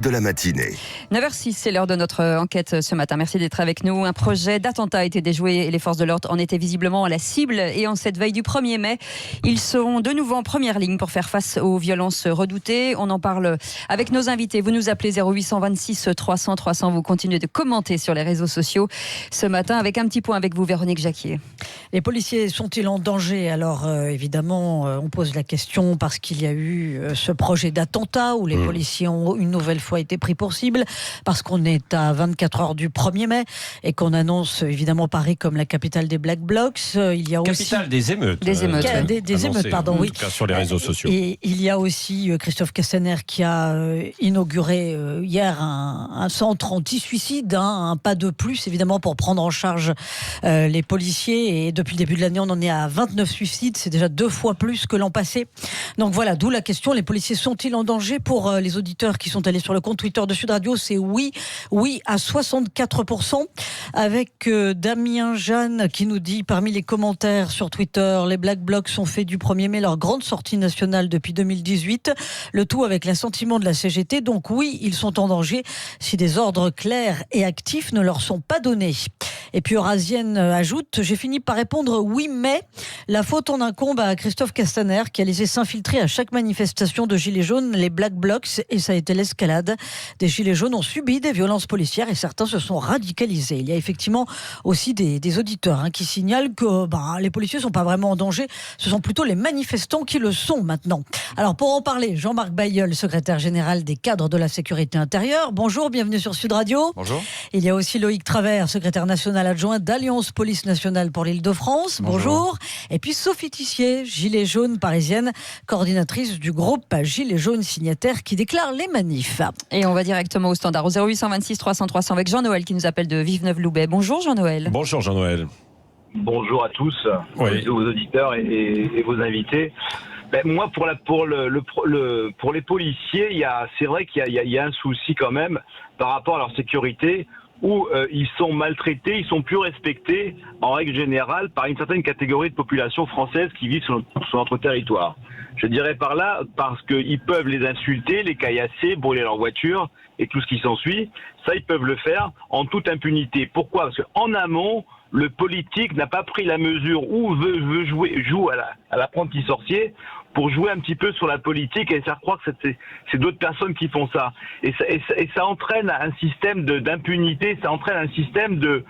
de la matinée. 9h06, c'est l'heure de notre enquête ce matin. Merci d'être avec nous. Un projet d'attentat a été déjoué et les forces de l'ordre en étaient visiblement à la cible. Et en cette veille du 1er mai, ils seront de nouveau en première ligne pour faire face aux violences redoutées. On en parle avec nos invités. Vous nous appelez 0826 300 300. Vous continuez de commenter sur les réseaux sociaux ce matin avec un petit point avec vous, Véronique Jacquier. Les policiers sont-ils en danger ? Alors évidemment, on pose la question parce qu'il y a eu ce projet d'attentat où les policiers ont une nouvelle fois été pris pour cible, parce qu'on est à 24 heures du 1er mai et qu'on annonce évidemment Paris comme la capitale des Black Blocs. Il y a capitale aussi des émeutes. Des émeutes, pardon, oui. En tout cas sur les réseaux sociaux. Et il y a aussi Christophe Castaner qui a inauguré hier un centre anti-suicide, un pas de plus évidemment pour prendre en charge les policiers. Et depuis le début de l'année, on en est à 29 suicides. C'est déjà 2 fois plus que l'an passé. Donc voilà, d'où la question, les policiers sont-ils en danger ? Pour les auditeurs qui sont allés sur le compte Twitter de Sud Radio, c'est oui à 64%, avec Damien Jeanne qui nous dit parmi les commentaires sur Twitter, les Black Blocs ont fait du 1er mai leur grande sortie nationale depuis 2018, le tout avec l'assentiment de la CGT, donc oui, ils sont en danger si des ordres clairs et actifs ne leur sont pas donnés. Et puis Eurasienne ajoute, j'ai fini par répondre oui, mais la faute en incombe à Christophe Castaner qui a laissé s'infiltrer à chaque manifestation de Gilets jaunes les Black Blocs et ça a été l'escalade. Des Gilets jaunes ont subi des violences policières et certains se sont radicalisés. Il y a effectivement aussi des auditeurs qui signalent que les policiers ne sont pas vraiment en danger, ce sont plutôt les manifestants qui le sont maintenant. Alors pour en parler, Jean-Marc Bailleul, secrétaire général des cadres de la sécurité intérieure. Bonjour, bienvenue sur Sud Radio. Bonjour. Il y a aussi Loïc Travers, secrétaire national adjoint d'Alliance Police Nationale pour l'Île-de-France. Bonjour. Et puis Sophie Tissier, gilet jaune parisienne, coordinatrice du groupe Gilets jaunes signataires qui déclare les manifs. Et on va directement au standard au 0826 300 300 avec Jean-Noël qui nous appelle de Villeneuve-Loubet. Bonjour Jean-Noël. Bonjour Jean-Noël. Bonjour à tous, oui. Aux auditeurs et vos invités. Moi, pour les policiers, c'est vrai qu'il y a un souci quand même par rapport à leur sécurité, où ils sont maltraités, ils sont plus respectés en règle générale par une certaine catégorie de population française qui vit sur notre territoire. Je dirais par là parce qu'ils peuvent les insulter, les caillasser, brûler leur voiture et tout ce qui s'ensuit. Ça, ils peuvent le faire en toute impunité. Pourquoi ? Parce qu'en amont, le politique n'a pas pris la mesure ou joue à l'apprenti sorcier pour jouer un petit peu sur la politique et faire croire que c'est d'autres personnes qui font ça. Et ça entraîne un système d'impunité, ça entraîne un système de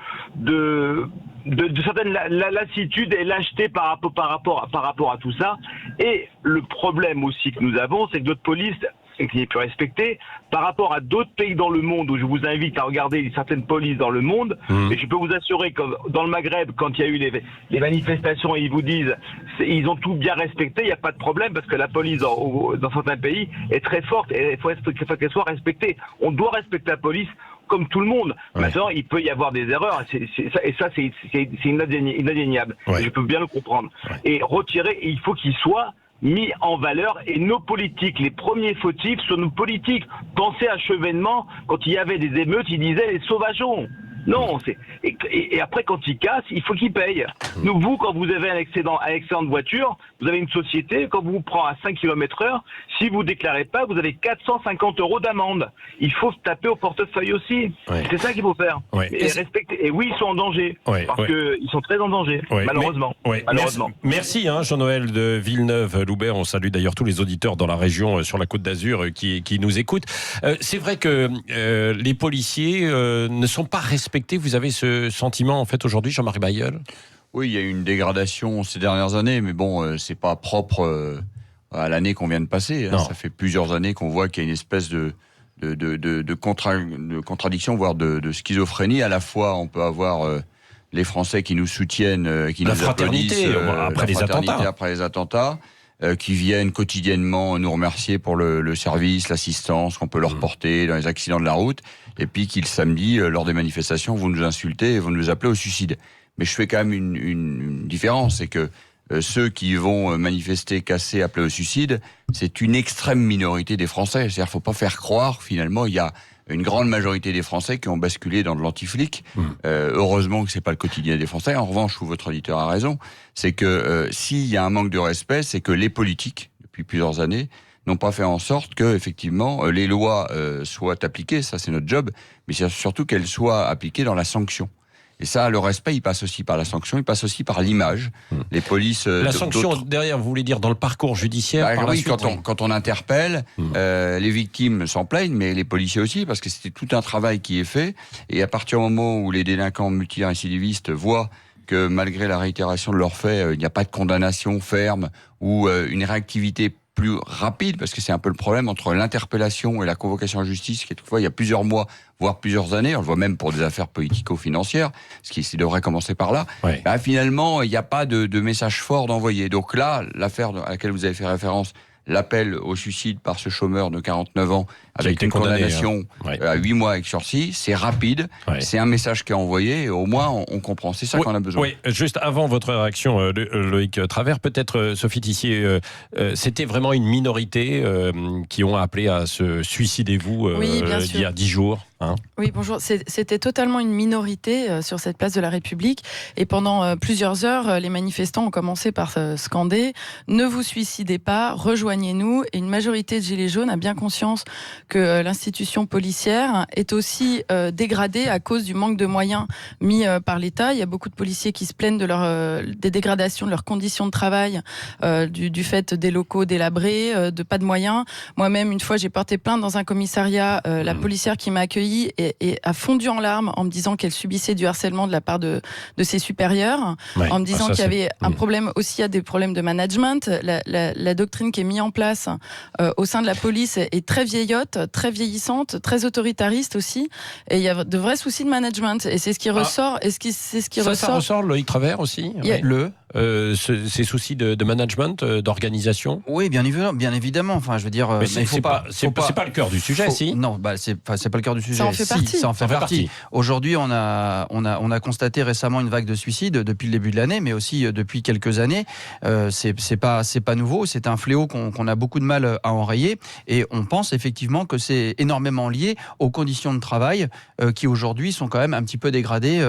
certaine lassitude et lâcheté par rapport à tout ça. Et le problème aussi que nous avons, c'est que notre police qui n'est plus respectée par rapport à d'autres pays dans le monde où je vous invite à regarder certaines polices dans le monde. Et je peux vous assurer que dans le Maghreb, quand il y a eu les manifestations, ils vous disent ils ont tout bien respecté, il n'y a pas de problème parce que la police dans certains pays est très forte et il faut qu'elle soit respectée. On doit respecter la police comme tout le monde. Ouais. Maintenant, il peut y avoir des erreurs, c'est inadéniable. Ouais. Je peux bien le comprendre. Ouais. Et retirer, il faut qu'il soit mis en valeur, et nos politiques, les premiers fautifs sont nos politiques. Pensez à Chevènement, quand il y avait des émeutes, ils disaient les sauvageons. Non, et après quand ils cassent, il faut qu'ils payent. Vous, quand vous avez un excédent de voiture, vous avez une société, quand vous prend à 5 km/h, si vous déclarez pas, vous avez 450 € d'amende. Il faut taper au portefeuille aussi. Ouais. C'est ça qu'il faut faire. Ouais. Et respecter. Et oui, ils sont en danger. Ouais. Parce qu'ils sont très en danger, malheureusement. Malheureusement. Merci Jean-Noël de Villeneuve-Loubet. On salue d'ailleurs tous les auditeurs dans la région, sur la Côte d'Azur, qui nous écoutent. C'est vrai que les policiers ne sont pas respectés. Vous avez ce sentiment en fait aujourd'hui, Jean-Marc Bailleul ? Oui, il y a eu une dégradation ces dernières années, mais bon, c'est pas propre à l'année qu'on vient de passer. Ça fait plusieurs années qu'on voit qu'il y a une espèce de contradiction, voire de schizophrénie. À la fois, on peut avoir les Français qui nous soutiennent, qui nous applaudissent après les attentats, qui viennent quotidiennement nous remercier pour le service, l'assistance qu'on peut leur porter dans les accidents de la route, et puis qu'ils samedi, lors des manifestations, vont nous insulter et vont nous appeler au suicide. Mais je fais quand même une différence, c'est que ceux qui vont manifester, casser, appeler au suicide, c'est une extrême minorité des Français. C'est-à-dire qu'il ne faut pas faire croire, finalement, il y a une grande majorité des Français qui ont basculé dans de l'anti-flic. Heureusement que c'est pas le quotidien des Français. En revanche, où votre auditeur a raison, c'est que s'il y a un manque de respect, c'est que les politiques, depuis plusieurs années, n'ont pas fait en sorte que, effectivement, les lois soient appliquées, ça c'est notre job, mais c'est surtout qu'elles soient appliquées dans la sanction. Et ça, le respect, il passe aussi par la sanction, il passe aussi par l'image. Les polices... la sanction, derrière, vous voulez dire dans le parcours judiciaire par la suite, quand on interpelle, les victimes s'en plaignent, mais les policiers aussi, parce que c'était tout un travail qui est fait. Et à partir du moment où les délinquants multirécidivistes voient que malgré la réitération de leurs faits, il n'y a pas de condamnation ferme ou une réactivité plus rapide, parce que c'est un peu le problème entre l'interpellation et la convocation en justice, qui toutefois il y a plusieurs mois, voire plusieurs années, on le voit même pour des affaires politico-financières, ce qui devrait commencer par là, finalement il n'y a pas de message fort d'envoyer. Donc là, l'affaire à laquelle vous avez fait référence, l'appel au suicide par ce chômeur de 49 ans avec une condamnation à 8 mois avec sursis, c'est rapide, c'est un message qui est envoyé et au moins on comprend, c'est ça qu'on a besoin. Oui, juste avant votre réaction, Loïc Travers, peut-être Sophie Tissier, c'était vraiment une minorité qui ont appelé à se suicidez-vous il y a 10 jours. Hein. Oui, bonjour. C'était totalement une minorité sur cette place de la République. Et pendant plusieurs heures, les manifestants ont commencé par scander « Ne vous suicidez pas, rejoignez-nous ». Et une majorité de Gilets jaunes a bien conscience que l'institution policière est aussi dégradée à cause du manque de moyens mis par l'État. Il y a beaucoup de policiers qui se plaignent des dégradations de leurs conditions de travail, du fait des locaux délabrés, de pas de moyens. Moi-même, une fois, j'ai porté plainte dans un commissariat. La policière qui m'a accueillie et a fondu en larmes en me disant qu'elle subissait du harcèlement de la part de ses supérieurs, en me disant qu'il y avait un problème aussi, il y a des problèmes de management. La doctrine qui est mise en place au sein de la police est très vieillotte, très vieillissante, très autoritariste aussi, et il y a de vrais soucis de management, et c'est ce qui ressort. Ça ressort, Loïc Travers aussi, ces soucis de management, d'organisation. Oui, bien évidemment. Enfin, je veux dire, mais c'est pas le cœur du sujet, si. Non, c'est pas le cœur du sujet. Ça en fait partie. Ça en fait partie. Aujourd'hui, on a constaté récemment une vague de suicides depuis le début de l'année, mais aussi depuis quelques années. C'est pas nouveau. C'est un fléau qu'on a beaucoup de mal à enrayer, et on pense effectivement que c'est énormément lié aux conditions de travail qui aujourd'hui sont quand même un petit peu dégradées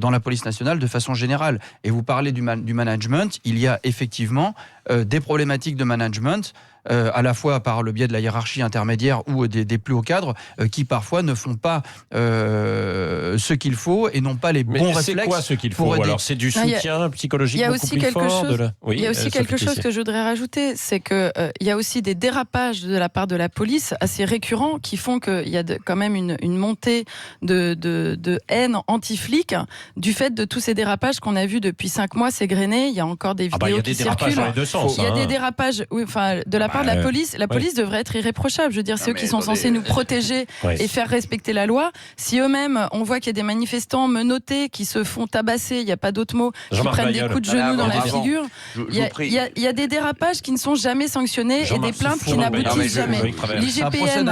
dans la police nationale de façon générale. Et vous parlez du management, il y a effectivement des problématiques de management, à la fois par le biais de la hiérarchie intermédiaire ou des plus hauts cadres qui parfois ne font pas ce qu'il faut et n'ont pas les bons réflexes. C'est quoi ce qu'il faut alors? C'est du soutien psychologique beaucoup plus fort. Il y a aussi quelque chose que je voudrais rajouter, c'est que il y a aussi des dérapages de la part de la police assez récurrents qui font qu'il y a quand même une montée de haine anti-flic du fait de tous ces dérapages qu'on a vus depuis 5 mois s'égrener. Il y a encore des vidéos qui circulent. Il y a des dérapages, de la part de la police. La police devrait être irréprochable. Je veux dire, c'est eux qui sont censés nous protéger et faire respecter la loi. Si eux-mêmes, on voit qu'il y a des manifestants menottés qui se font tabasser, il n'y a pas d'autre mot, qui prennent des coups de genoux dans la figure. Il y a des dérapages qui ne sont jamais sanctionnés et des plaintes qui n'aboutissent jamais. L'IGPN,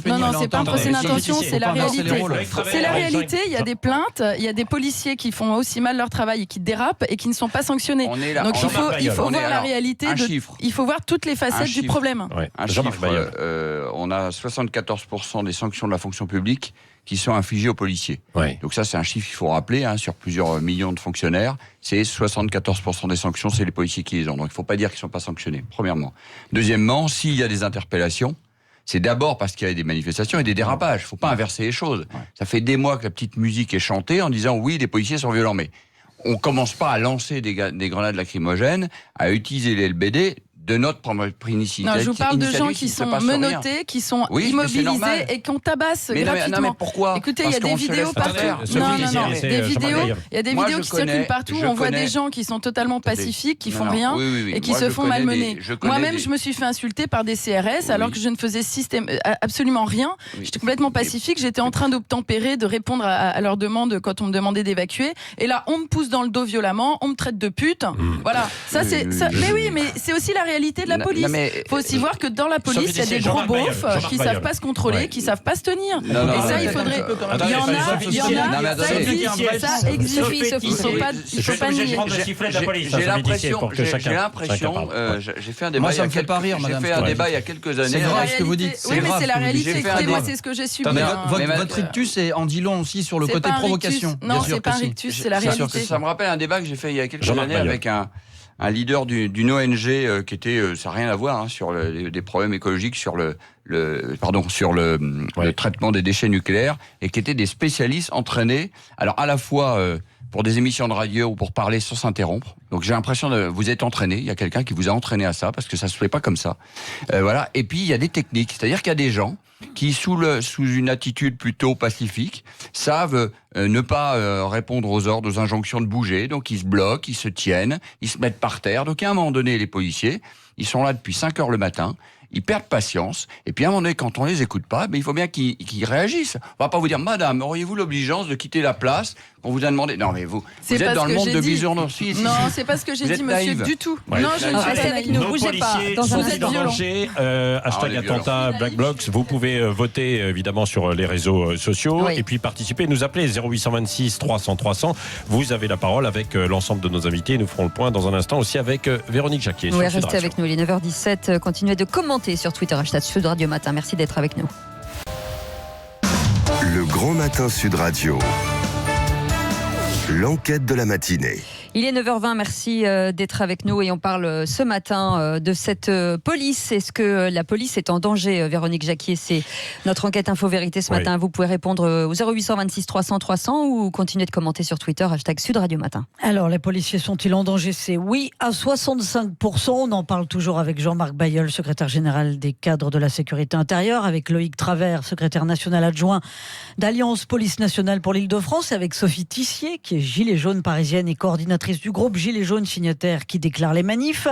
non, c'est pas un procès d'intention, c'est la réalité. C'est la réalité. Il y a des plaintes, il y a des policiers qui font aussi mal leur travail et qui dérapent et qui ne sont pas sanctionnés. Donc il faut voir la réalité. Il faut voir toutes les facettes du problème. Un chiffre, on a 74% des sanctions de la fonction publique qui sont infligées aux policiers. Donc ça, c'est un chiffre qu'il faut rappeler, sur plusieurs millions de fonctionnaires. C'est 74% des sanctions, c'est les policiers qui les ont. Donc il ne faut pas dire qu'ils ne sont pas sanctionnés, premièrement. Deuxièmement, s'il y a des interpellations, c'est d'abord parce qu'il y a des manifestations et des dérapages. Il ne faut pas inverser les choses. Ça fait des mois que la petite musique est chantée en disant « oui, les policiers sont violents ». Mais on ne commence pas à lancer des grenades lacrymogènes, à utiliser les LBD de notre initiative. Non, je vous parle de gens qui sont menottés, qui sont immobilisés et qu'on tabasse gratuitement. Non, mais pourquoi? Écoutez, il y a des vidéos partout. Il y a des vidéos qui circulent partout. On voit des gens qui sont totalement pacifiques, qui font rien et qui se font malmener. Moi-même, je me suis fait insulter par des CRS alors que je ne faisais absolument rien. J'étais complètement pacifique. J'étais en train d'obtempérer, de répondre à leurs demandes quand on me demandait d'évacuer. Et là, on me pousse dans le dos violemment, on me traite de pute. Voilà. Mais oui, mais c'est aussi la réalité de la police. Il faut aussi voir que dans la police, il y a des gros beaufs qui ne savent pas se contrôler, qui ne savent pas se tenir. Et ça, il faudrait... Il y en a, ça existe. Il ne faut pas nier. J'ai l'impression, j'ai fait un débat il y a quelques années. C'est grave ce que vous dites. Oui, mais c'est la réalité. Écoutez-moi, c'est ce que j'ai subi. Votre rictus est en dit long aussi sur le côté provocation. Non, c'est pas un rictus, c'est la réalité. Ça me rappelle un débat que j'ai fait il y a quelques années avec un leader d'une ONG qui était, ça n'a rien à voir sur des problèmes écologiques, sur le traitement des déchets nucléaires, et qui étaient des spécialistes entraînés, alors à la fois pour des émissions de radio ou pour parler sans s'interrompre. Donc j'ai l'impression que vous êtes entraîné, il y a quelqu'un qui vous a entraîné à ça, parce que ça se fait pas comme ça. Voilà. Et puis il y a des techniques, c'est-à-dire qu'il y a des gens qui, sous une attitude plutôt pacifique, savent ne pas répondre aux ordres, aux injonctions de bouger, donc ils se bloquent, ils se tiennent, ils se mettent par terre. Donc à un moment donné, les policiers, ils sont là depuis 5 heures le matin, ils perdent patience, et puis à un moment donné, quand on les écoute pas, il faut bien qu'ils réagissent. On va pas vous dire, madame, auriez-vous l'obligeance de quitter la place qu'on vous a demandé? Non, mais vous êtes dans le monde de bisounours. Non, c'est pas ce que j'ai dit, monsieur, du tout. Ouais. Non, je ne suis pas naïve. Ne bougez pas. Sont en danger. Hashtag attentat Black Blocs. Vous pouvez voter évidemment sur les réseaux sociaux et puis participer. Nous appeler 0826 300 300. Vous avez la parole avec l'ensemble de nos invités. Nous ferons le point dans un instant aussi avec Véronique Jacquier. Oui, restez avec nous. Il est 9h17. Continuez de commenter sur Twitter, #Sud Radio Matin. Merci d'être avec nous. Le Grand Matin Sud Radio. L'enquête de la matinée. Il est 9h20, merci d'être avec nous et on parle ce matin de cette police. Est-ce que la police est en danger? Véronique Jacquier, c'est notre enquête info-vérité ce matin. Vous pouvez répondre au 0826 300 300 ou continuer de commenter sur Twitter, #Sud Radio Matin. Alors, les policiers sont-ils en danger? C'est oui à 65%. On en parle toujours avec Jean-Marc Bailleul, secrétaire général des cadres de la sécurité intérieure, avec Loïc Travers, secrétaire national adjoint d'Alliance Police Nationale pour l'Île-de-France, et avec Sophie Tissier, qui est gilet jaune parisienne et coordinatrice du groupe Gilets jaunes signataires qui déclare les manifs.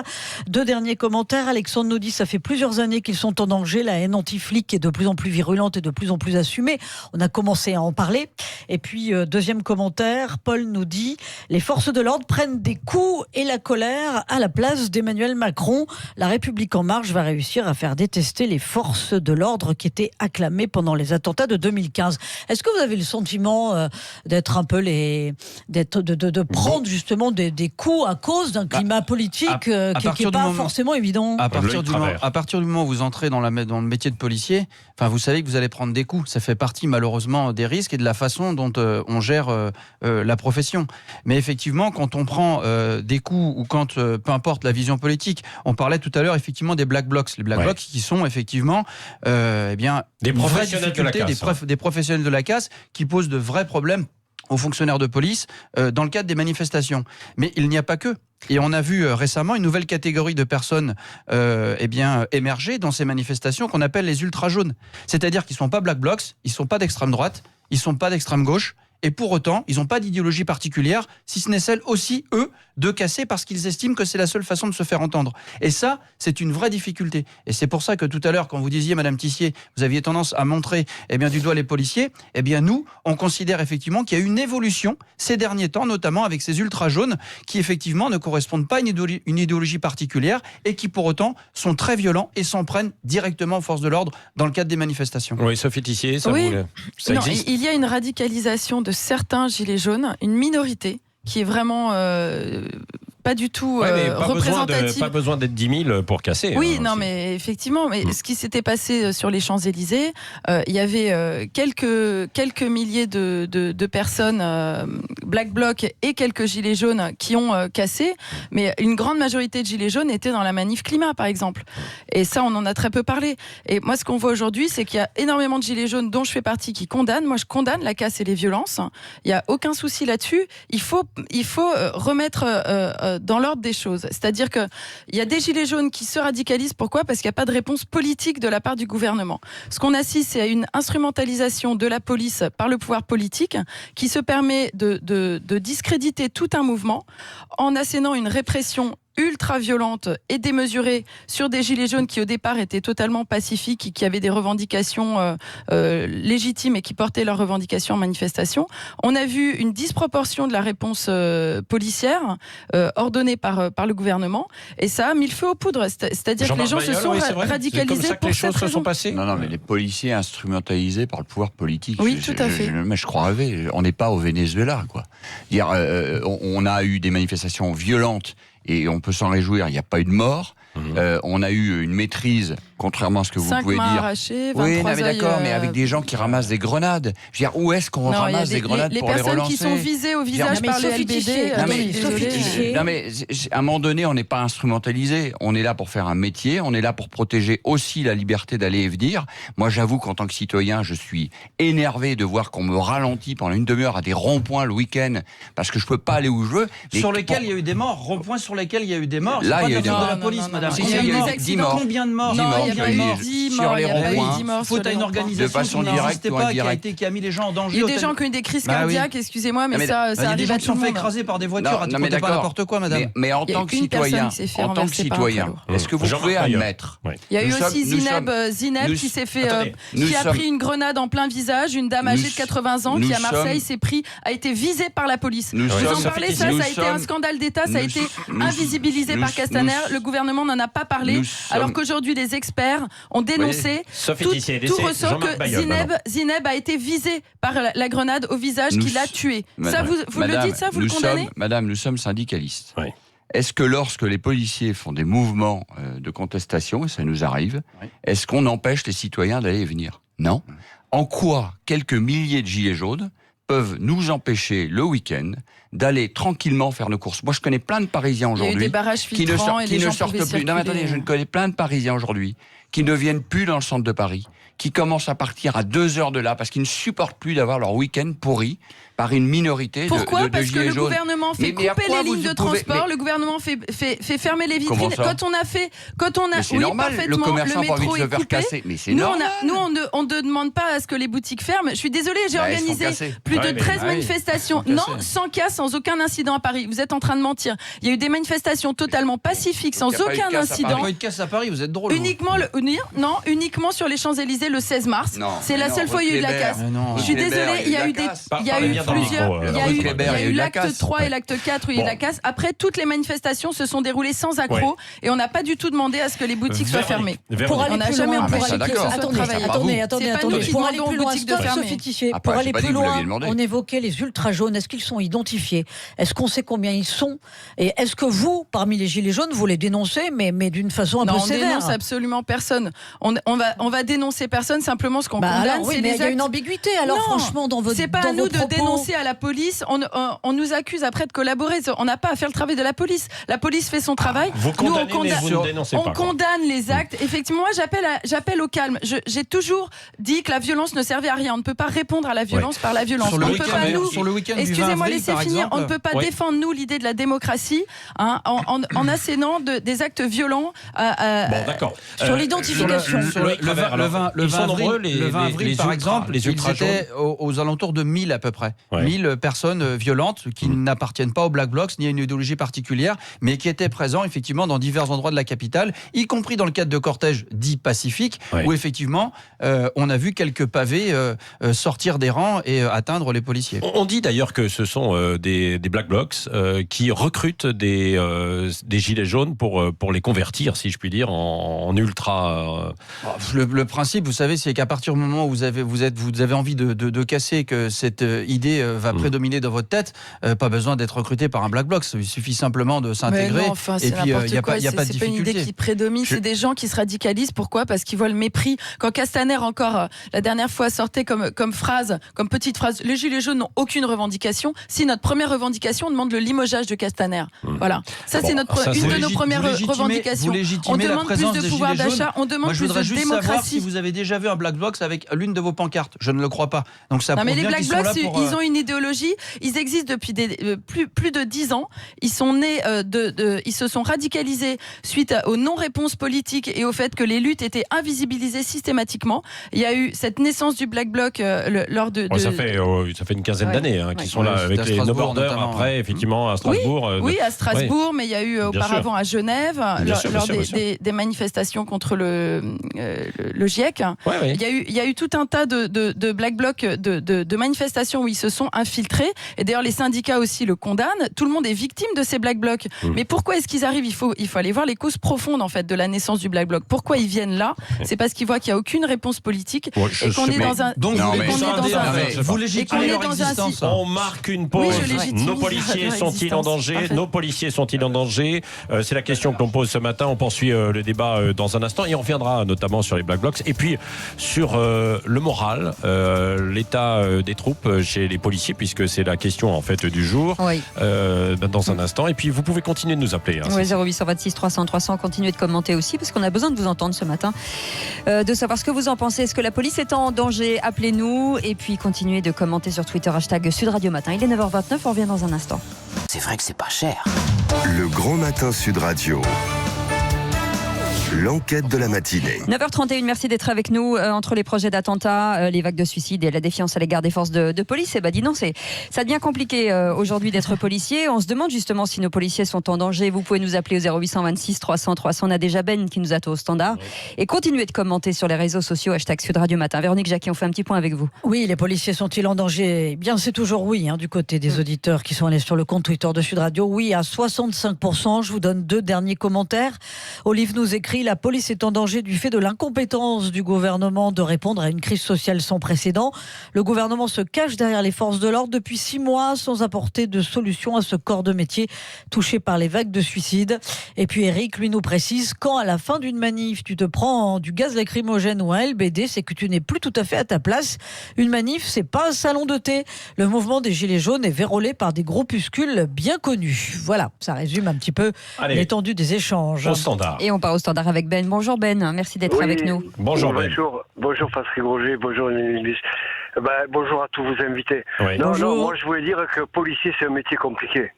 2 derniers commentaires. Alexandre nous dit: ça fait plusieurs années qu'ils sont en danger. La haine anti-flic est de plus en plus virulente et de plus en plus assumée. On a commencé à en parler. Et puis, deuxième commentaire, Paul nous dit: les forces de l'ordre prennent des coups et la colère à la place d'Emmanuel Macron. La République en marche va réussir à faire détester les forces de l'ordre qui étaient acclamées pendant les attentats de 2015. Est-ce que vous avez le sentiment d'être un peu de prendre justement des coups à cause d'un climat politique qui n'est pas forcément évident? À partir du moment où vous entrez dans le métier de policier, vous savez que vous allez prendre des coups. Ça fait partie malheureusement des risques et de la façon dont on gère la profession. Mais effectivement, quand on prend des coups ou quand, peu importe la vision politique, on parlait tout à l'heure effectivement des Black Blocs. Les Black Blocs qui sont effectivement des professionnels de la casse. Des professionnels de la casse qui posent de vrais problèmes aux fonctionnaires de police dans le cadre des manifestations. Mais il n'y a pas que. Et on a vu récemment une nouvelle catégorie de personnes émerger dans ces manifestations qu'on appelle les ultra-jaunes. C'est-à-dire qu'ils ne sont pas Black Blocs, ils ne sont pas d'extrême droite, ils ne sont pas d'extrême gauche, et pour autant, ils n'ont pas d'idéologie particulière, si ce n'est celle aussi, eux, de casser parce qu'ils estiment que c'est la seule façon de se faire entendre. Et ça, c'est une vraie difficulté. Et c'est pour ça que tout à l'heure, quand vous disiez, Madame Tissier, vous aviez tendance à montrer du doigt les policiers, nous, on considère effectivement qu'il y a eu une évolution ces derniers temps, notamment avec ces ultra-jaunes, qui effectivement ne correspondent pas à une idéologie particulière et qui pour autant sont très violents et s'en prennent directement aux forces de l'ordre dans le cadre des manifestations. Oui, Sophie Tissier, ça existe? Il y a une radicalisation de certains gilets jaunes, une minorité qui est vraiment pas du tout représentative. Pas besoin d'être 10 000 pour casser. Oui, mais effectivement, ce qui s'était passé sur les Champs-Élysées, il y avait quelques milliers de personnes Black Bloc et quelques gilets jaunes qui ont cassé, mais une grande majorité de gilets jaunes étaient dans la manif climat, par exemple. Et ça, on en a très peu parlé. Et moi, ce qu'on voit aujourd'hui, c'est qu'il y a énormément de gilets jaunes dont je fais partie qui condamnent. Moi, je condamne la casse et les violences. Il n'y a aucun souci là-dessus. Il faut remettre dans l'ordre des choses. C'est-à-dire qu'il y a des gilets jaunes qui se radicalisent. Pourquoi ? Parce qu'il n'y a pas de réponse politique de la part du gouvernement. Ce qu'on assiste, c'est à une instrumentalisation de la police par le pouvoir politique qui se permet de discréditer tout un mouvement en assénant une répression ultra violente et démesurée sur des gilets jaunes qui au départ étaient totalement pacifiques et qui avaient des revendications légitimes et qui portaient leurs revendications en manifestation. On a vu une disproportion de la réponse policière ordonnée par le gouvernement et ça a mis le feu aux poudres. C'est-à-dire que les gens se sont radicalisés. C'est comme ça que les choses se sont passées. Non, mais les policiers instrumentalisés par le pouvoir politique. Oui, tout à fait. Mais je crois rêver. On n'est pas au Venezuela, quoi. On a eu des manifestations violentes. Et on peut s'en réjouir, il n'y a pas eu de mort. On a eu une maîtrise contrairement à ce que vous 5 pouvez mains dire. arrachées, 23 Oui, non, mais d'accord, œils, mais avec des gens qui ramassent des grenades. Je veux dire, où est-ce qu'on ramasse des grenades pour les relancer? Les personnes qui sont visées au visage par le LBD. Non mais à un moment donné, on n'est pas instrumentalisé. On est là pour faire un métier. On est là pour protéger aussi la liberté d'aller et venir. Moi, j'avoue qu'en tant que citoyen, je suis énervé de voir qu'on me ralentit pendant une demi-heure à des ronds-points le week-end parce que je peux pas aller où je veux. Sur lesquels il y a eu des morts, ronds-points sur lesquels il y a eu des morts. Là, il y a eu des morts de la police, madame. Il y a eu 10 morts. Combien de morts? Non, il n'y a pas eu 10 morts. Il n'y a pas eu 10 morts. Faute à une organisation qui n'existait pas, qui a mis les gens en danger. Il y a des gens qui ont eu des crises cardiaques, excusez-moi, mais ça arrive à tout le monde. Il y a des gens qui sont fait écraser par des voitures, à pas n'importe quoi, madame. Mais en tant que citoyen, est-ce que vous pouvez admettre? Il y a eu aussi Zineb qui s'est fait, qui a pris une grenade en plein visage, une dame âgée de 80 ans qui à Marseille a été visée par la police. Vous en parlez, ça a été un scandale d'État, ça a été invisibilisé par Castaner. Le gouvernement n'en a pas parlé, alors qu'aujourd'hui les experts ont dénoncé. Tout ressort que Zineb a été visé par la grenade au visage qui l'a tué. Ça, vous le dites, ça, vous le condamnez? Madame, nous sommes syndicalistes. Oui. Est-ce que lorsque les policiers font des mouvements de contestation, et ça nous arrive, est-ce qu'on empêche les citoyens d'aller et venir? Non. En quoi quelques milliers de gilets jaunes peuvent nous empêcher le week-end d'aller tranquillement faire nos courses? Moi, je connais plein de Parisiens aujourd'hui qui ne sortent plus. Non, mais attendez, je connais plein de Parisiens aujourd'hui qui ne viennent plus dans le centre de Paris, qui commencent à partir à 2 heures de là parce qu'ils ne supportent plus d'avoir leur week-end pourri par une minorité Pourquoi de gilets jaunes. Parce que le gouvernement fait couper les lignes de transport, le gouvernement fait fermer les vitrines. Quand on a c'est normal, le commerçant n'a pas envie de se faire casser. Mais c'est normal. Nous, on ne demande pas à ce que les boutiques ferment. Je suis désolée, j'ai organisé plus de 13 manifestations. Non, sans casse, sans aucun incident à Paris. Vous êtes en train de mentir. Il y a eu des manifestations totalement pacifiques, sans aucun incident. Il n'y a pas eu de casse à Paris, vous êtes drôle. Uniquement sur les Champs-Élysées le 16 mars. C'est la seule fois où il y a eu de la casse. Je suis désolée, il y a eu plusieurs. Il y a eu l'acte 3 et l'acte 4 où il y a eu la casse. Après, toutes les manifestations se sont déroulées sans accroc et on n'a pas du tout demandé à ce que les boutiques soient fermées. On n'a jamais empêché que ce soit travaillé. Attendez. Pour aller plus loin, pour aller plus loin, on évoquait les ultra jaunes. Est-ce qu'ils sont identifiés? Est-ce qu'on sait combien ils sont? Et est-ce que vous, parmi les gilets jaunes, vous les dénoncez, mais d'une façon un peu sévère? On dénonce absolument personne. On va dénoncer personne. Simplement, ce qu'on condamne, c'est les actes. Il y a une ambiguïté. Alors, franchement, dans votre c'est pas à nous de dénoncer à la police. On nous accuse après de collaborer. On n'a pas à faire le travail de la police. La police fait son travail. Vous condamnez, mais vous ne dénoncez pas. On condamne les actes. Effectivement, moi, j'appelle au calme. J'ai toujours dit que la violence ne servait à rien. On ne peut pas répondre à la violence par la violence. Sur le week-end, excusez-moi, laissez finir. On ne peut pas défendre, nous, l'idée de la démocratie en assénant des actes violents. Bon, d'accord. Sur l'identification. Le 20 avril, par exemple, ils étaient aux alentours de 1000 à peu près. 1000 personnes violentes qui n'appartiennent pas aux Black Blocs ni à une idéologie particulière, mais qui étaient présents effectivement dans divers endroits de la capitale, y compris dans le cadre de cortèges dits pacifiques, où effectivement on a vu quelques pavés sortir des rangs et atteindre les policiers. On dit d'ailleurs que ce sont des Black Blocs qui recrutent des gilets jaunes pour les convertir, si je puis dire, en ultra. Le principe, vous savez, c'est qu'à partir du moment où vous avez envie de casser, que cette idée va prédominer dans votre tête, pas besoin d'être recruté par un Black Bloc. Il suffit simplement de s'intégrer. Et puis il n'y a pas de difficulté. C'est pas une idée qui prédomine, c'est des gens qui se radicalisent. Pourquoi? Parce qu'ils voient le mépris. Quand Castaner encore la dernière fois sortait comme petite phrase, les gilets jaunes n'ont aucune revendication. Si notre première revendication, on demande le limogeage de Castaner. Voilà. Ça c'est une de nos premières revendications. On demande plus de pouvoir d'achat. On demande plus de démocratie. Je voudrais juste savoir si vous avez déjà vu un Black Bloc avec l'une de vos pancartes. Je ne le crois pas. Donc ça prouve bien qu'ils sont là pour... Ils ont une idéologie. Ils existent depuis plus de 10 ans. Ils sont nés ils se sont radicalisés suite aux non-réponses politiques et au fait que les luttes étaient invisibilisées systématiquement. Il y a eu cette naissance du Black Bloc lors de... Ça fait une quinzaine d'années qu'ils sont là avec les No Borders après, effectivement, à Strasbourg. Oui, à Strasbourg, mais il y a eu auparavant à Genève, lors des manifestations contre le GIEC. Il y a eu tout un tas de Black Blocs, de manifestations où ils se sont infiltrés. Et d'ailleurs, les syndicats aussi le condamnent. Tout le monde est victime de ces Black Blocs. Mais pourquoi est-ce qu'ils arrivent ? Il faut aller voir les causes profondes en fait de la naissance du Black Bloc. Pourquoi ils viennent là ? C'est parce qu'ils voient qu'il n'y a aucune réponse politique et qu'on est dans un. Donc vous légitimez leur existence. On marque une pause. Nos policiers sont-ils en danger ? Nos policiers sont-ils en danger ? C'est la question que l'on pose ce matin. On poursuit le débat dans un instant et on reviendra notamment sur les Black Blocs et puis sur le moral, l'état des troupes chez les policiers, puisque c'est la question en fait du jour. Dans un instant. Et puis vous pouvez continuer de nous appeler. 0826 300 300. Continuez de commenter aussi parce qu'on a besoin de vous entendre ce matin, de savoir ce que vous en pensez. Est-ce que la police est en danger ? Appelez-nous et puis continuez de commenter sur Twitter #Sud Radio Matin. Il est 9h29. On revient dans un instant. C'est vrai que c'est pas cher. Le Grand Matin Sud Radio. L'enquête de la matinée. 9h31, merci d'être avec nous. Entre les projets d'attentats, les vagues de suicides et la défiance à l'égard des forces de police, dis non, ça devient compliqué aujourd'hui d'être policier. On se demande justement si nos policiers sont en danger. Vous pouvez nous appeler au 0826 300 300. On a déjà Ben qui nous attend au standard. Et continuez de commenter sur les réseaux sociaux #Sud Radio Matin. Véronique Jacquet, on fait un petit point avec vous. Oui, les policiers sont-ils en danger ? Eh bien, c'est toujours oui, du côté des auditeurs qui sont allés sur le compte Twitter de Sud Radio. Oui, à 65%. Je vous donne 2 derniers commentaires. Olive nous écrit: la police est en danger du fait de l'incompétence du gouvernement de répondre à une crise sociale sans précédent. Le gouvernement se cache derrière les forces de l'ordre depuis 6 mois sans apporter de solution à ce corps de métier touché par les vagues de suicides. Et puis Eric, lui, nous précise: quand à la fin d'une manif, tu te prends du gaz lacrymogène ou un LBD, c'est que tu n'es plus tout à fait à ta place. Une manif, c'est pas un salon de thé. Le mouvement des Gilets jaunes est vérolé par des groupuscules bien connus. Voilà, ça résume un petit peu l'étendue des échanges. Au standard. Et on part au standard avec Ben. Bonjour Ben, merci d'être avec nous. Bonjour Ben. Bonjour Patrick Roger, bonjour Émilie. Bonjour à tous vos invités. Oui. Non, moi je voulais dire que policier c'est un métier compliqué.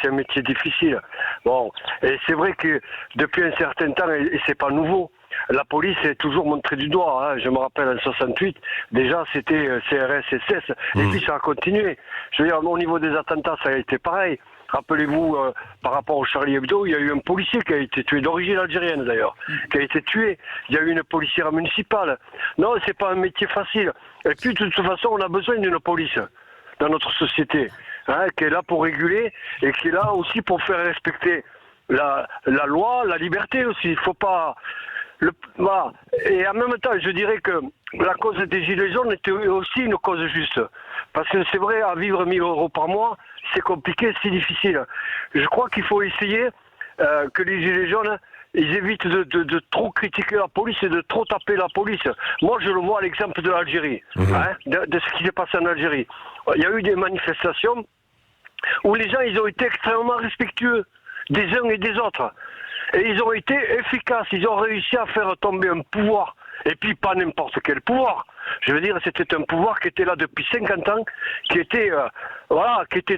C'est un métier difficile. Bon, et c'est vrai que depuis un certain temps, et c'est pas nouveau, la police est toujours montrée du doigt. Je me rappelle en 68, déjà c'était CRS, SS, et puis ça a continué. Je veux dire, au niveau des attentats, ça a été pareil. Rappelez-vous, par rapport au Charlie Hebdo, il y a eu un policier qui a été tué, d'origine algérienne d'ailleurs, qui a été tué. Il y a eu une policière municipale. Non, c'est pas un métier facile. Et puis, de toute façon, on a besoin d'une police dans notre société, qui est là pour réguler et qui est là aussi pour faire respecter la loi, la liberté aussi. Il faut pas... Voilà. Et en même temps, je dirais que la cause des Gilets jaunes était aussi une cause juste. Parce que c'est vrai, à vivre 1 000 € par mois, c'est compliqué, c'est difficile. Je crois qu'il faut essayer que les Gilets jaunes, ils évitent de trop critiquer la police et de trop taper la police. Moi, je le vois à l'exemple de l'Algérie, de ce qui s'est passé en Algérie. Il y a eu des manifestations où les gens, ils ont été extrêmement respectueux des uns et des autres. Et ils ont été efficaces, ils ont réussi à faire tomber un pouvoir. Et puis pas n'importe quel pouvoir. Je veux dire, c'était un pouvoir qui était là depuis 50 ans, qui était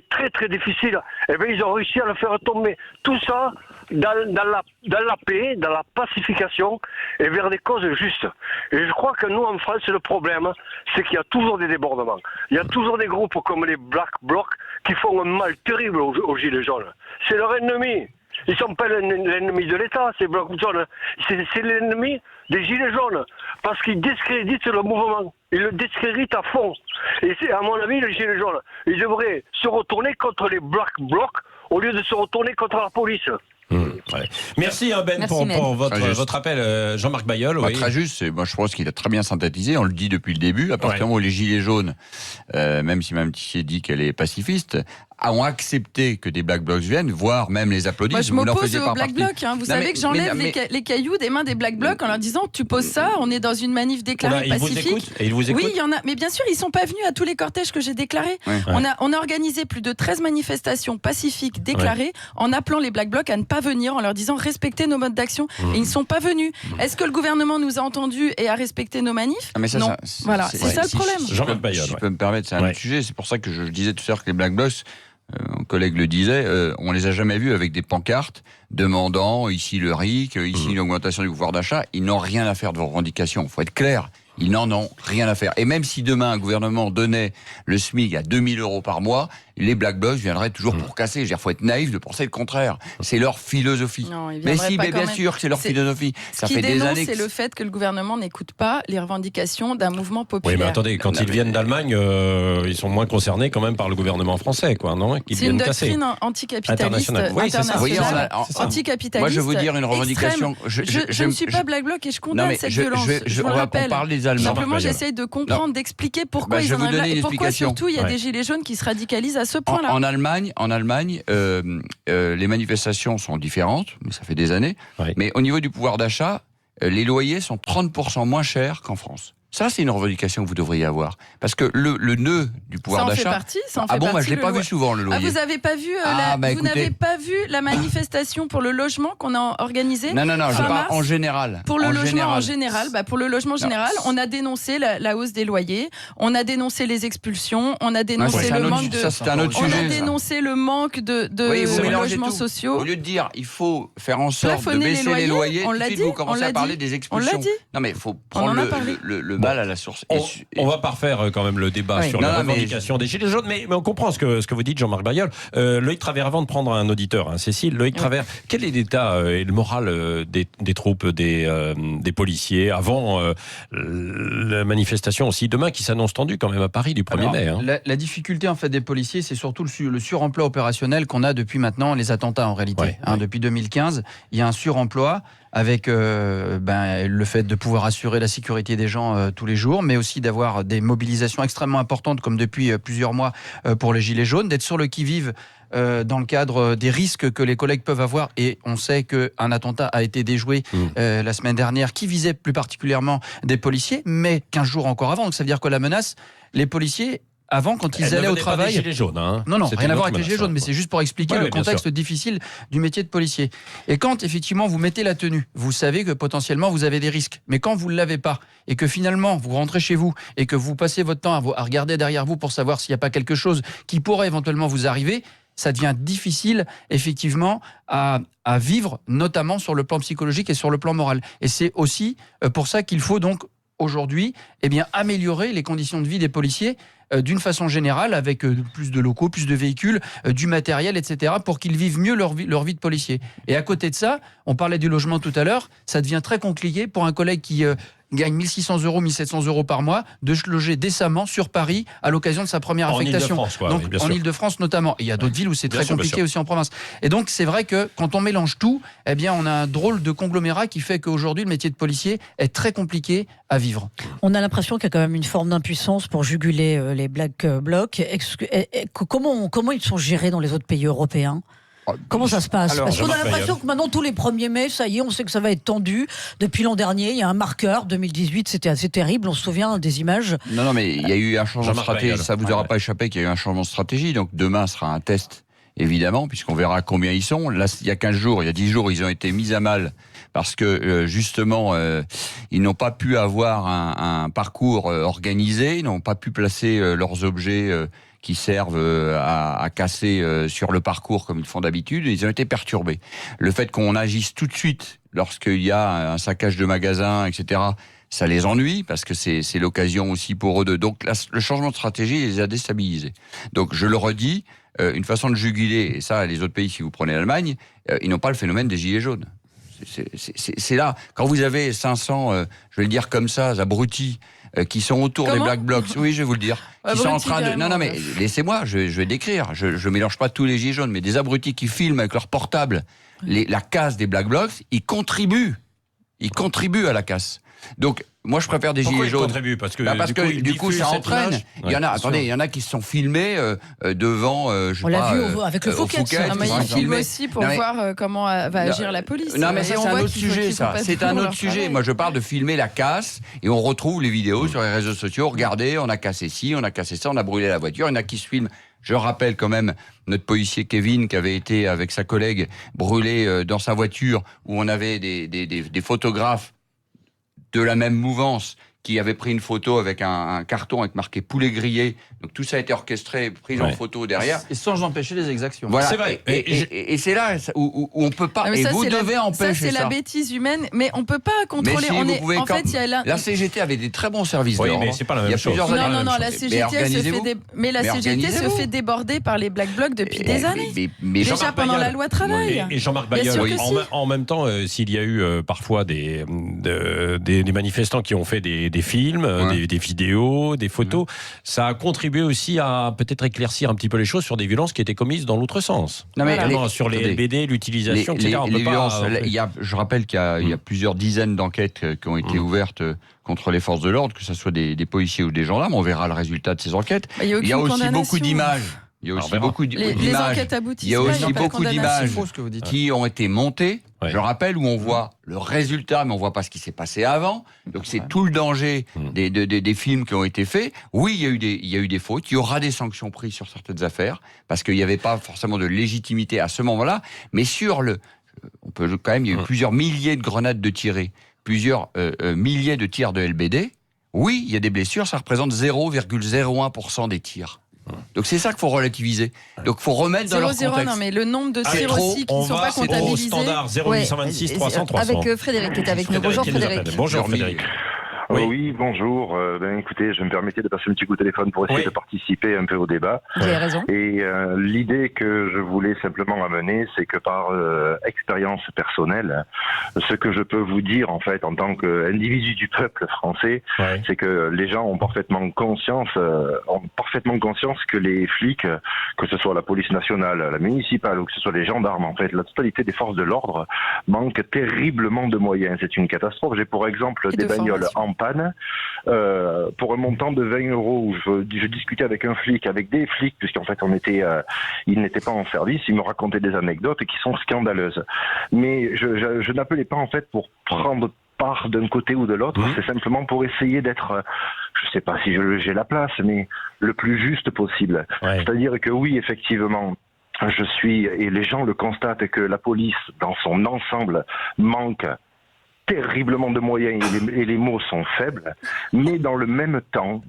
très très difficile. Et bien ils ont réussi à le faire tomber. Tout ça dans la paix, dans la pacification et vers des causes justes. Et je crois que nous en France, le problème, c'est qu'il y a toujours des débordements. Il y a toujours des groupes comme les Black Blocs qui font un mal terrible aux Gilets jaunes. C'est leur ennemi. Ils ne sont pas l'ennemi de l'État, ces Black Blocs. C'est l'ennemi des Gilets jaunes. Parce qu'ils discréditent le mouvement. Ils le discréditent à fond. Et c'est, à mon avis, les Gilets jaunes, ils devraient se retourner contre les Black Blocs au lieu de se retourner contre la police. Merci Ben pour votre appel, Jean-Marc Bailleul. Très juste, moi je pense qu'il a très bien synthétisé, on le dit depuis le début, à partir du moment où les Gilets jaunes, même si Mme Tissier dit qu'elle est pacifiste, ont accepté que des Black Blocs viennent, voire même les applaudissent. Moi, je m'oppose aux Black Blocs. Vous savez que j'enlève les cailloux des mains des Black Blocs en leur disant tu poses ça, on est dans une manif déclarée pacifique. Ils vous écoutent. Oui, il y en a. Mais bien sûr, ils sont pas venus à tous les cortèges que j'ai déclarés. On a organisé plus de 13 manifestations pacifiques déclarées en appelant les Black Blocs à ne pas venir, en leur disant respectez nos modes d'action. Et ils ne sont pas venus. Est-ce que le gouvernement nous a entendus et a respecté nos manifs ? Non. Voilà, c'est ça le problème. Jean-Marc Bailleul. Si je peux me permettre, c'est un autre sujet. C'est pour ça que je disais tout à l'heure que les Black Blocs, mon collègue le disait, on les a jamais vus avec des pancartes demandant ici le RIC, ici l'augmentation du pouvoir d'achat. Ils n'ont rien à faire de vos revendications. Il faut être clair. Ils n'en ont rien à faire. Et même si demain un gouvernement donnait le SMIC à 2000 € par mois, les Black Blocs viendraient toujours pour casser. Il faut être naïf de penser le contraire. C'est leur philosophie. Non, mais bien sûr que c'est leur philosophie. Ça fait des années. C'est le fait que le gouvernement n'écoute pas les revendications d'un mouvement populaire. Oui, mais attendez, quand ils viennent d'Allemagne, ils sont moins concernés quand même par le gouvernement français, quoi, non ? C'est une doctrine anticapitaliste internationale. Anticapitaliste. Moi, je veux dire une revendication. Je ne suis pas Black Bloc et je condamne cette violence. Je vous le rappelle. On parle des Allemands. Simplement, j'essaye de comprendre, d'expliquer pourquoi ils en ont là et pourquoi surtout il y a des gilets jaunes qui se radicalisent à ce point-là. En Allemagne, les manifestations sont différentes, mais ça fait des années. Oui. Mais au niveau du pouvoir d'achat, les loyers sont 30% moins chers qu'en France. Ça, c'est une revendication que vous devriez avoir. Parce que le nœud du pouvoir d'achat... Ça en fait partie, je ne l'ai pas vu souvent, le loyer. Vous n'avez pas vu n'avez pas vu la manifestation pour le logement qu'on a organisée? Non, je parle en général. Pour le logement général, on a dénoncé la hausse des loyers, on a dénoncé les expulsions, on a dénoncé le manque de... c'est un autre sujet. On a dénoncé le manque de logements sociaux. Au lieu de dire, il faut faire en sorte de baisser les loyers, tout de suite, vous commencez à parler des expulsions. On l'a dit. Non, mais il faut prendre le mal à la source. On va pas refaire quand même le débat sur la revendication des Gilets jaunes, mais on comprend ce que vous dites, Jean-Marc Bailleul. Loïc Travers, avant de prendre un auditeur, Cécile, Loïc Travers, quel est l'état et le moral des troupes, des policiers avant la manifestation aussi demain qui s'annonce tendue quand même à Paris du 1er mai? La difficulté en fait des policiers, c'est surtout le suremploi opérationnel qu'on a depuis maintenant les attentats en réalité. Depuis 2015, il y a un suremploi avec le fait de pouvoir assurer la sécurité des gens tous les jours, mais aussi d'avoir des mobilisations extrêmement importantes comme depuis plusieurs mois pour les Gilets jaunes, d'être sur le qui-vive dans le cadre des risques que les collègues peuvent avoir. Et on sait qu'un attentat a été déjoué la semaine dernière qui visait plus particulièrement des policiers, mais 15 jours encore avant. Donc ça veut dire que la menace, les policiers... Avant, quand ils allaient au travail... Pas des gilets jaunes, Non, rien à voir avec les gilets jaunes, mais c'est juste pour expliquer le contexte difficile du métier de policier. Et quand, effectivement, vous mettez la tenue, vous savez que potentiellement, vous avez des risques. Mais quand vous ne l'avez pas, et que finalement, vous rentrez chez vous, et que vous passez votre temps à regarder derrière vous pour savoir s'il n'y a pas quelque chose qui pourrait éventuellement vous arriver, ça devient difficile, effectivement, à vivre, notamment sur le plan psychologique et sur le plan moral. Et c'est aussi pour ça qu'il faut donc, aujourd'hui, améliorer les conditions de vie des policiers d'une façon générale, avec plus de locaux, plus de véhicules, du matériel, etc., pour qu'ils vivent mieux leur vie de policier. Et à côté de ça, on parlait du logement tout à l'heure, ça devient très compliqué pour un collègue qui gagne 1 600 €, 1 700 € par mois, de se loger décemment sur Paris à l'occasion de sa première affectation. Donc en Ile-de-France notamment. Et il y a d'autres villes où c'est très compliqué aussi en province. Et donc c'est vrai que quand on mélange tout, on a un drôle de conglomérat qui fait qu'aujourd'hui le métier de policier est très compliqué à vivre. On a l'impression qu'il y a quand même une forme d'impuissance pour juguler les Black Blocs. Comment ils sont gérés dans les autres pays européens ? Comment ça se passe? Parce qu'on a l'impression que maintenant, tous les 1er mai, ça y est, on sait que ça va être tendu. Depuis l'an dernier, il y a un marqueur. 2018, c'était assez terrible. On se souvient des images. Non, mais il y a eu un changement de stratégie. Ça ne vous aura pas échappé qu'il y a eu un changement de stratégie. Donc demain sera un test, évidemment, puisqu'on verra combien ils sont. Là, il y a 15 jours, il y a 10 jours, ils ont été mis à mal parce que, justement, ils n'ont pas pu avoir un parcours organisé. Ils n'ont pas pu placer leurs objets qui servent à casser sur le parcours comme ils font d'habitude. Ils ont été perturbés. Le fait qu'on agisse tout de suite lorsqu'il y a un saccage de magasins, etc., ça les ennuie parce que c'est l'occasion aussi pour eux de... Donc le changement de stratégie les a déstabilisés. Donc je le redis, une façon de juguler, et ça les autres pays, si vous prenez l'Allemagne, ils n'ont pas le phénomène des gilets jaunes. C'est là, quand vous avez 500, je vais le dire comme ça, abrutis, qui sont autour des Black Blocs, oui, je vais vous le dire, qui sont en train de... Non, mais laissez-moi, je vais décrire, je mélange pas tous les gilets jaunes, mais des abrutis qui filment avec leur portable la casse des Black Blocs, ils contribuent à la casse. Donc, moi, je préfère des gilets jaunes. Parce que du coup, ça entraîne. Il y en a, attendez, il y en a qui se sont filmés devant, je sais pas... On l'a vu avec le Fouquet. Ils filment aussi pour voir comment va agir la police. Non, mais ça, c'est un autre sujet, ça. C'est un autre sujet. Moi, je parle de filmer la casse, et on retrouve les vidéos sur les réseaux sociaux. Regardez, on a cassé ci, on a cassé ça, on a brûlé la voiture. Il y en a qui se filment. Je rappelle quand même notre policier Kevin qui avait été avec sa collègue brûlé dans sa voiture, où on avait des photographes de la même mouvance qui avait pris une photo avec un carton avec marqué poulet grillé. Donc tout ça a été orchestré, pris en photo derrière. Et sans empêcher les exactions. Voilà. C'est vrai. Et c'est là où on peut pas. Et vous devez empêcher ça. C'est la bêtise humaine, mais on peut pas contrôler. La CGT avait des très bons services d'ordre. Oui, mais c'est pas la même chose. Non, la CGT se fait déborder par les Black Blocs depuis des années. Déjà pendant la loi travail. Et Jean-Marc Bayeul, en même temps, s'il y a eu parfois des manifestants qui ont fait des films, des vidéos, des photos, ça a contribué aussi à peut-être éclaircir un petit peu les choses sur des violences qui étaient commises dans l'autre sens. Non, mais sur les LBD, l'utilisation, etc. Les violences, je rappelle qu'il y a plusieurs dizaines d'enquêtes qui ont été ouvertes contre les forces de l'ordre, que ce soit des policiers ou des gendarmes. On verra le résultat de ces enquêtes. Il y a aussi beaucoup d'images. Il y a aussi beaucoup d'images. Il y a aussi beaucoup d'images qui ont été montées. Je rappelle, où on voit le résultat, mais on voit pas ce qui s'est passé avant. Donc c'est tout le danger des films qui ont été faits. Oui, il y a eu des fautes. Il y aura des sanctions prises sur certaines affaires parce qu'il n'y avait pas forcément de légitimité à ce moment-là. Mais on peut quand même, il y a eu plusieurs milliers de grenades de tirées, plusieurs milliers de tirs de LBD. Oui, il y a des blessures. Ça représente 0,01% des tirs. Donc c'est ça qu'il faut relativiser. Donc il faut remettre dans leur contexte. Non, mais le nombre de tirs aussi qui ne sont pas comptabilisés. Au standard 0826 300 300. Avec Frédéric qui est avec nous. Bonjour Frédéric. Bonjour Frédéric. Oui, bonjour. Écoutez, je me permettais de passer un petit coup de téléphone pour essayer de participer un peu au débat. Vous avez raison. Et l'idée que je voulais simplement amener, c'est que par expérience personnelle, ce que je peux vous dire en fait en tant qu'individu du peuple français, c'est que les gens ont parfaitement conscience que les flics, que ce soit la police nationale, la municipale ou que ce soit les gendarmes, en fait, la totalité des forces de l'ordre manquent terriblement de moyens. C'est une catastrophe. J'ai pour exemple des bagnoles en panne pour un montant de 20 euros où je discutais avec des flics puisqu'en fait ils n'étaient pas en service, ils me racontaient des anecdotes qui sont scandaleuses. Mais je n'appelais pas en fait pour prendre part d'un côté ou de l'autre, c'est simplement pour essayer d'être, je sais pas si j'ai la place, mais le plus juste possible. C'est-à-dire que oui, effectivement, et les gens le constatent, que la police dans son ensemble manque terriblement de moyens et les mots sont faibles, mais dans le même temps,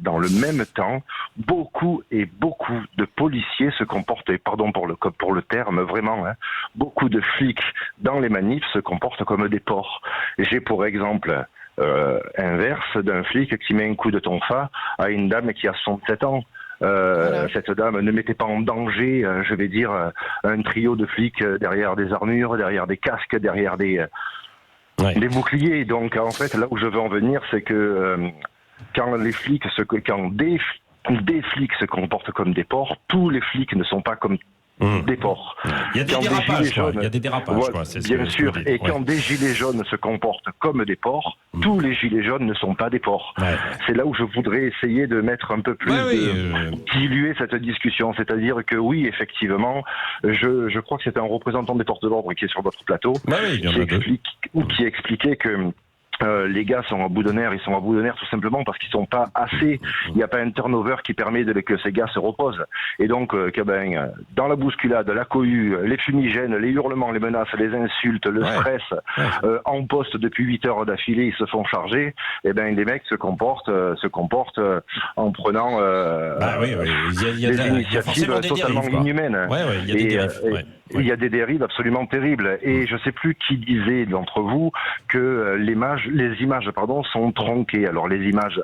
beaucoup de policiers se comportent, et pardon pour le terme, vraiment, beaucoup de flics dans les manifs se comportent comme des porcs. J'ai pour exemple inverse d'un flic qui met un coup de tonfa à une dame qui a 67 ans. Cette dame ne mettait pas en danger, je vais dire, un trio de flics derrière des armures, derrière des casques, derrière des boucliers. Donc en fait, là où je veux en venir, c'est que quand des flics se comportent comme des porcs, tous les flics ne sont pas comme des porcs. Il y a des dérapages, quoi. Bien sûr. Et quand des gilets jaunes se comportent comme des porcs, tous les gilets jaunes ne sont pas des porcs. C'est là où je voudrais essayer de mettre un peu plus diluer cette discussion. C'est-à-dire que oui, effectivement, je crois que c'est un représentant des forces de l'ordre qui est sur votre plateau, qui expliquait que les gars sont à bout de nerfs, ils sont à bout de nerfs tout simplement parce qu'ils sont pas assez, il n'y a pas un turnover qui permet que ces gars se reposent. Et donc, dans la bousculade, la cohue, les fumigènes, les hurlements, les menaces, les insultes, le stress, en poste depuis 8 heures d'affilée, ils se font charger, et les mecs se comportent en prenant des initiatives totalement inhumaines. Il y a des dérives absolument terribles. Et je sais plus qui disait d'entre vous que les images sont tronquées. Alors les images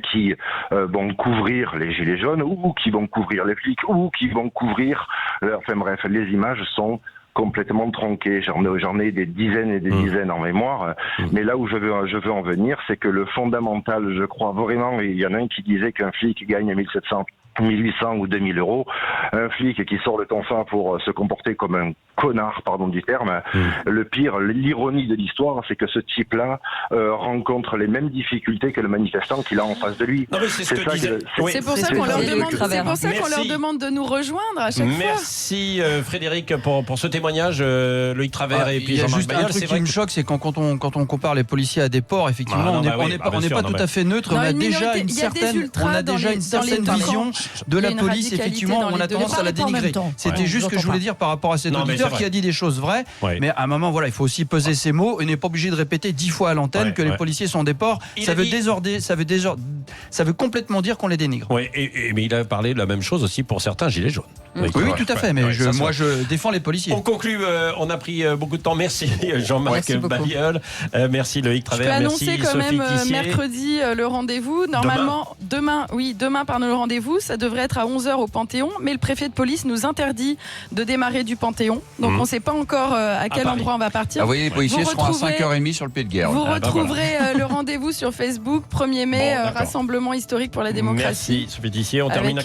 qui vont couvrir les gilets jaunes ou qui vont couvrir les flics ou qui vont couvrir... Enfin bref, les images sont complètement tronquées. J'en ai des dizaines et des dizaines en mémoire. Mais là où je veux en venir, c'est que le fondamental, je crois vraiment, et il y en a un qui disait qu'un flic gagne 1700, 1800 ou 2000 euros, un flic qui sort le tonfa pour se comporter comme un connard, pardon du terme. Le pire, l'ironie de l'histoire, c'est que ce type-là rencontre les mêmes difficultés que le manifestant qu'il a en face de lui. C'est pour ça qu'on leur demande de nous rejoindre à chaque fois. Merci Frédéric pour ce témoignage. Loïc Travers et puis Jean-Marc Bayeul. Un truc qui me choque, c'est quand on compare les policiers à des porcs, effectivement, on n'est pas tout à fait neutre. On a déjà une certaine vision de la police, effectivement, on a tendance à la dénigrer. C'était juste ce que je voulais dire par rapport à cet auditeur qui a dit des choses vraies. Mais à un moment, voilà, il faut aussi peser ses mots et n'est pas obligé de répéter 10 fois à l'antenne que les policiers sont des porcs. Ça veut complètement dire qu'on les dénigre. Oui, mais il a parlé de la même chose aussi pour certains gilets jaunes. Oui, tout à fait. Mais moi, je défends les policiers. On conclut. On a pris beaucoup de temps. Merci Jean-Marc Babiol. Merci Loïc Travers. Je peux annoncer quand même mercredi le rendez-vous. Normalement, demain, le rendez-vous. Ça devrait être à 11h au Panthéon. Mais le préfet de police nous interdit de démarrer du Panthéon. Donc on ne sait pas encore à quel endroit on va partir. Ah oui, les policiers seront à 5h30 sur le pied de guerre. Vous retrouverez le rendez-vous sur Facebook. 1er mai, rassemblement historique pour la démocratie. Merci Sophie Tissier. On termine à